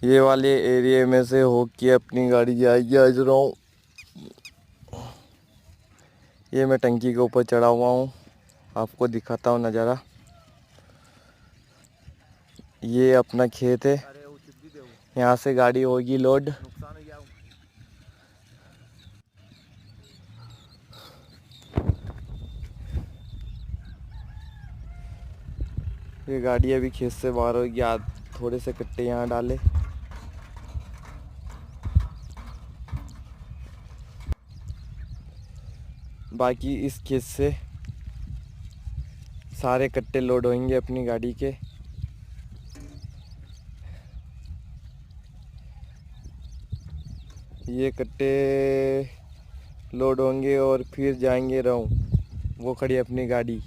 ये वाले एरिया में से होके अपनी गाड़ी जाएगी आज रहा हूँ। ये मैं टंकी के ऊपर चढ़ा हुआ हूँ, आपको दिखाता हूँ नज़ारा। ये अपना खेत है, यहाँ से गाड़ी होगी लोड। ये गाड़ी अभी खेत से बाहर होगी, थोड़े से कट्टे यहाँ डाले। बाकी इस खेत से सारे कट्टे लोड होंगे अपनी गाड़ी के। ये कट्टे लोड होंगे और फिर जाएंगे राउंड। वो खड़ी अपनी गाड़ी।